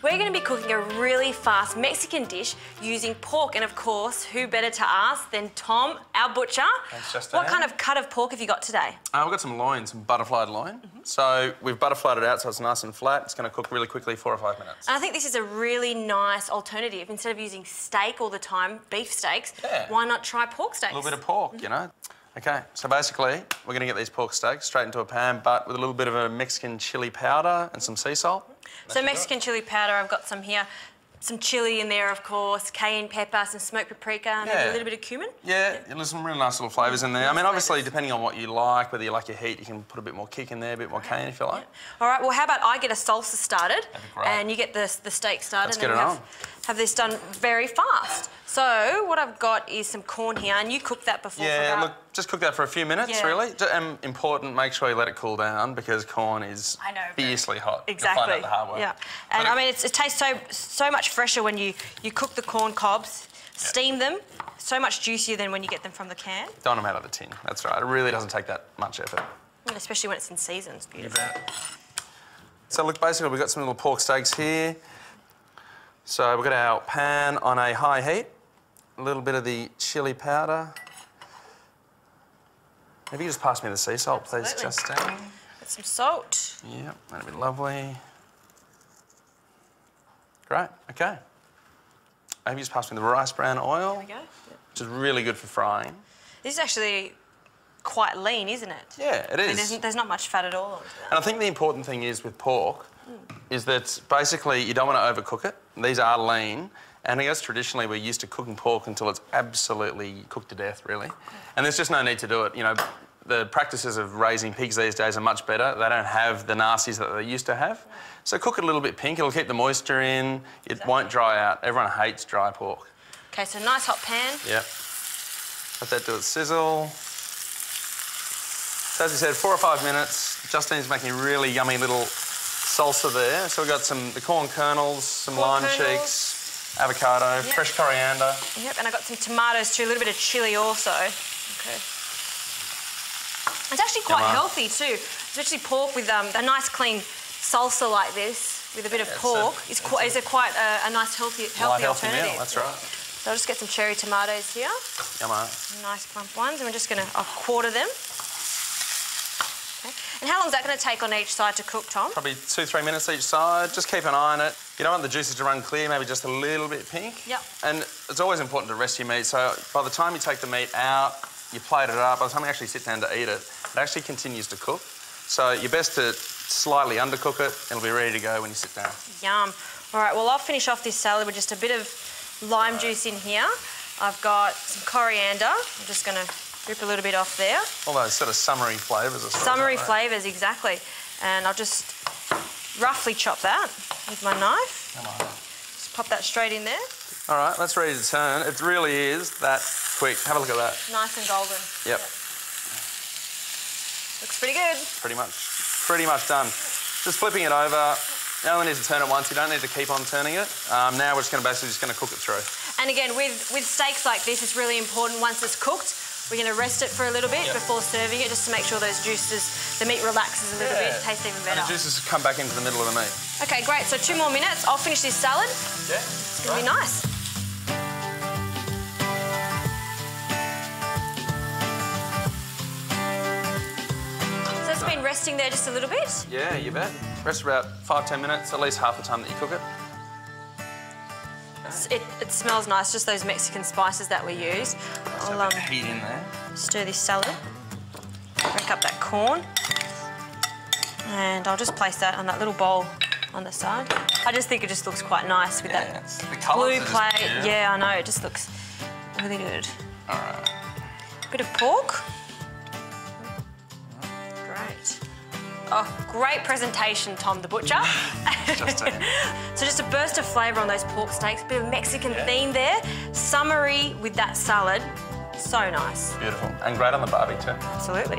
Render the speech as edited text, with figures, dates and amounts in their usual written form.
We're going to be cooking a really fast Mexican dish using pork, and of course, who better to ask than Tom, our butcher. Thanks, Justine. What kind of cut of pork have you got today? We've got some loin, some butterflied loin. So we've butterflied it out so it's nice and flat. It's going to cook really quickly, 4 or 5 minutes. And I think this is a really nice alternative. Instead of using steak all the time, beef steaks, why not try pork steaks? A little bit of pork, you know. OK, so basically, we're going to get these pork steaks straight into a pan, but with a little bit of a Mexican chilli powder and some sea salt. So Mexican chilli powder, I've got some here. Some chilli in there, of course, cayenne pepper, some smoked paprika, and maybe a little bit of cumin. Yeah, there's some really nice little flavours in there. I mean, obviously, depending on what you like, whether you like your heat, you can put a bit more kick in there, a bit more cayenne if you like. All right, well, how about I get a salsa started, That'd be great. and you get the steak started. Let's get it on. Have this done very fast. So what I've got is some corn here, and you cooked that before. Yeah, look, just cook that for a few minutes, really. And important, make sure you let it cool down because corn is fiercely hot. Exactly. You'll find out the hard way. Yeah, and I mean, it tastes so much fresher when you cook the corn cobs, steam them. So much juicier than when you get them from the can. Don't them out of the tin. That's right. It really doesn't take that much effort. And especially when it's in season. It's beautiful. You bet. So look, basically we've got some little pork steaks here. So we've got our pan on a high heat. A little bit of the chilli powder. If you just pass me the sea salt, please, Justine. Got some salt. Yep, that'd be lovely. Great, OK. Maybe just pass me the rice bran oil. There we go. Which is really good for frying. This is actually quite lean, isn't it? Yeah, it is. I mean, there's not much fat at all. And I think the important thing is with pork is that basically you don't want to overcook it. These are lean. And I guess traditionally we're used to cooking pork until it's absolutely cooked to death, really. And there's just no need to do it. You know, the practices of raising pigs these days are much better. They don't have the nasties that they used to have. So cook it a little bit pink. It'll keep the moisture in. It won't dry out. Everyone hates dry pork. OK, so nice hot pan. Yep. Let that do its sizzle. So as I said, 4 or 5 minutes. Justine's making a really yummy little salsa there. So we've got the corn kernels, some lime cheeks, avocado, fresh coriander. Yep, and I've got some tomatoes too, a little bit of chilli also. OK. It's actually quite healthy too, especially pork with a nice clean salsa like this with a bit of pork. It's quite a nice healthy alternative. Meal, that's right. So I'll just get some cherry tomatoes here. Yummo. Nice plump ones, and we're just going to quarter them. And how long is that going to take on each side to cook, Tom? Probably 2-3 minutes each side. Just keep an eye on it. You don't want the juices to run clear, maybe just a little bit pink. Yep. And it's always important to rest your meat. So by the time you take the meat out, you plate it up, by the time you actually sit down to eat it, it actually continues to cook. So you're best to slightly undercook it. It'll be ready to go when you sit down. Yum. All right, well, I'll finish off this salad with just a bit of lime juice in here. I've got some coriander. I'm just going to rip a little bit off there. All those sort of summery flavours. Summery flavours, exactly. And I'll just roughly chop that with my knife. Come on. Just pop that straight in there. All right, that's ready to turn. It really is that quick. Have a look at that. Nice and golden. Yep. Looks pretty good. Pretty much done. Just flipping it over. You only need to turn it once. You don't need to keep on turning it. Now we're just going to cook it through. And again, with steaks like this, it's really important once it's cooked, we're going to rest it for a little bit before serving it, just to make sure those juices, the meat relaxes a little bit, tastes even better. And the juices come back into the middle of the meat. OK, great. So 2 more minutes. I'll finish this salad. Yeah. It's going to be nice. So it's been resting there just a little bit? Yeah, you bet. Rest for about 5-10 minutes, at least half the time that you cook it. It smells nice, just those Mexican spices that we use. I'll heat in there. Stir this salad. Break up that corn. And I'll just place that on that little bowl on the side. I just think it just looks quite nice with that blue plate. Yeah, I know, it just looks really good. All right. Bit of pork. Great. Oh, great presentation, Tom the butcher. Justine. So just a burst of flavour on those pork steaks, bit of Mexican theme there. Summery with that salad. So nice. Beautiful. And great on the barbie too. Absolutely.